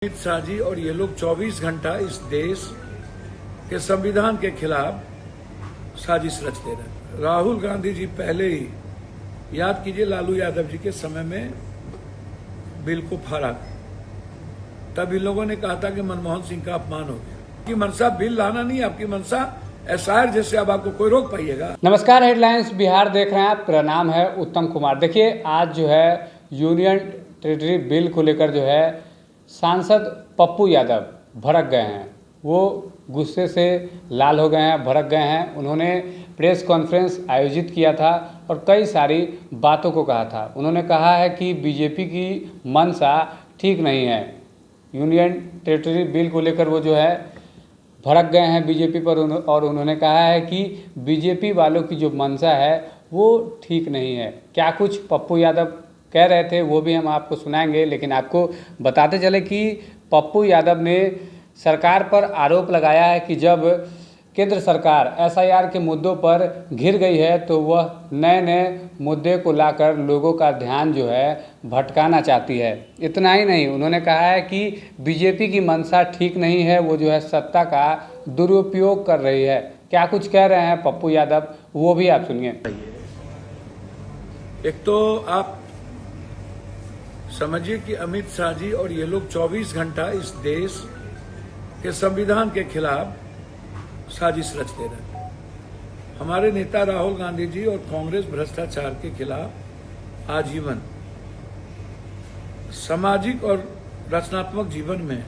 अमित शाह जी और ये लोग 24 घंटा इस देश के संविधान के खिलाफ साजिश रचते रहे। राहुल गांधी जी पहले ही, याद कीजिए, लालू यादव जी के समय में बिल को फाड़ा, तब इन लोगों ने कहा था कि मनमोहन सिंह का अपमान हो गया। आपकी मनसा बिल लाना नहीं, आपकी मनसा एसआईआर जैसे अब आपको कोई रोक पाइएगा। नमस्कार, हेडलाइंस बिहार देख रहे हैं आप। मेरा नाम है उत्तम कुमार। देखिए, आज जो है यूनियन टेरिटरी बिल को लेकर जो है सांसद पप्पू यादव भड़क गए हैं। वो गुस्से से लाल हो गए हैं, भड़क गए हैं। उन्होंने प्रेस कॉन्फ्रेंस आयोजित किया था और कई सारी बातों को कहा था। उन्होंने कहा है कि बीजेपी की मंशा ठीक नहीं है। यूनियन टेरिटरी बिल को लेकर वो जो है भड़क गए हैं बीजेपी पर और उन्होंने कहा है कि बीजेपी वालों की जो मंशा है वो ठीक नहीं है। क्या कुछ पप्पू यादव कह रहे थे वो भी हम आपको सुनाएंगे, लेकिन आपको बताते चले कि पप्पू यादव ने सरकार पर आरोप लगाया है कि जब केंद्र सरकार एसआईआर के मुद्दों पर घिर गई है तो वह नए नए मुद्दे को लाकर लोगों का ध्यान जो है भटकाना चाहती है। इतना ही नहीं, उन्होंने कहा है कि बीजेपी की मंशा ठीक नहीं है, वो जो है सत्ता का दुरुपयोग कर रही है। क्या कुछ कह रहे हैं पप्पू यादव, वो भी आप सुनिए। एक तो आप समझिए कि अमित शाह जी और ये लोग 24 घंटा इस देश के संविधान के खिलाफ साजिश रचते रहे। हमारे नेता राहुल गांधी जी और कांग्रेस भ्रष्टाचार के खिलाफ आजीवन सामाजिक और रचनात्मक जीवन में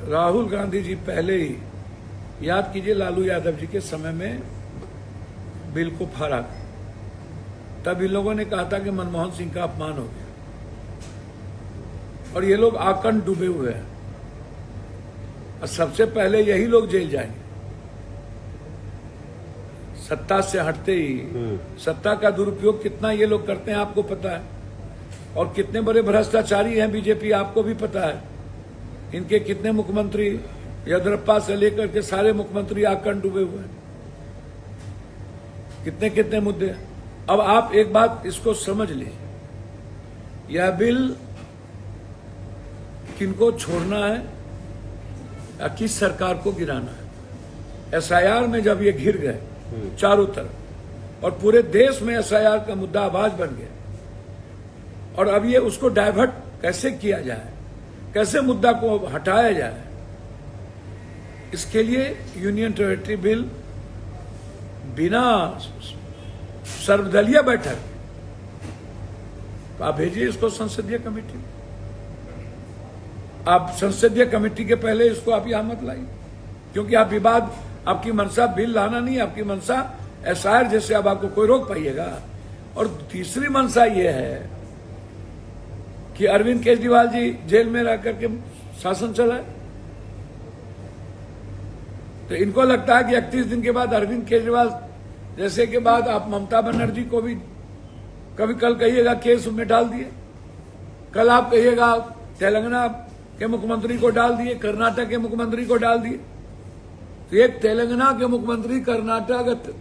राहुल गांधी जी पहले ही, याद कीजिए, लालू यादव जी के समय में बिल को फाड़ा, तब इन लोगों ने कहा था कि मनमोहन सिंह का अपमान हो गया और ये लोग आकंठ डूबे हुए हैं और सबसे पहले यही लोग जेल जाएंगे। सत्ता से हटते ही सत्ता का दुरुपयोग कितना ये लोग करते हैं आपको पता है, और कितने बड़े भ्रष्टाचारी हैं बीजेपी आपको भी पता है। इनके कितने मुख्यमंत्री, येदियुरप्पा से लेकर के सारे मुख्यमंत्री आकंठ डूबे हुए हैं। कितने कितने मुद्दे। अब आप एक बात इसको समझ लीजिए, यह बिल किनको छोड़ना है या किस सरकार को गिराना है। एसआईआर में जब ये घिर गए चारों तरफ और पूरे देश में एसआईआर का मुद्दा आवाज बन गया, और अब ये उसको डाइवर्ट कैसे किया जाए, कैसे मुद्दा को हटाया जाए, इसके लिए यूनियन टेरिटरी बिल बिना सर्वदलीय बैठक तो आप भेजिए इसको संसदीय कमेटी। आप संसदीय कमेटी के पहले इसको आप यहां मत लाइए, क्योंकि आप विवाद, आपकी मनसा बिल लाना नहीं, आपकी मनसा एसआईआर जैसे अब आपको कोई रोक पाइएगा। और तीसरी मनसा ये है कि अरविंद केजरीवाल जी जेल में रह करके शासन चलाए। तो इनको लगता है कि 31 दिन के बाद अरविंद केजरीवाल जैसे के बाद आप ममता बनर्जी को भी कभी कल कहिएगा केस में डाल दिए, कल आप कहिएगा तेलंगाना के मुख्यमंत्री को डाल दिए, कर्नाटक के मुख्यमंत्री को डाल दिए। तो एक तेलंगाना के मुख्यमंत्री, कर्नाटक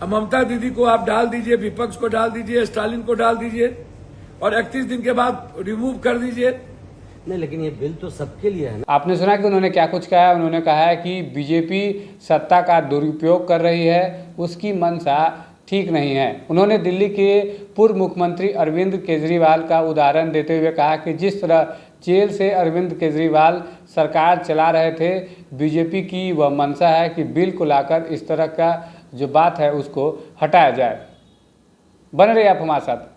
ममता दीदी को आप डाल दीजिए, विपक्ष को डाल दीजिए, स्टालिन को डाल दीजिए और 31 दिन के बाद रिमूव कर दीजिए। नहीं, लेकिन ये बिल तो सबके लिए है ना। आपने सुना कि उन्होंने क्या कुछ कहा है। उन्होंने कहा है कि बीजेपी सत्ता का दुरुपयोग कर रही है, उसकी मंशा ठीक नहीं है। उन्होंने दिल्ली के पूर्व मुख्यमंत्री अरविंद केजरीवाल का उदाहरण देते हुए कहा कि जिस तरह जेल से अरविंद केजरीवाल सरकार चला रहे थे, बीजेपी की वह मंशा है कि बिल को लाकर इस तरह का जो बात है उसको हटाया जाए। बने रहिए आप हमारे साथ।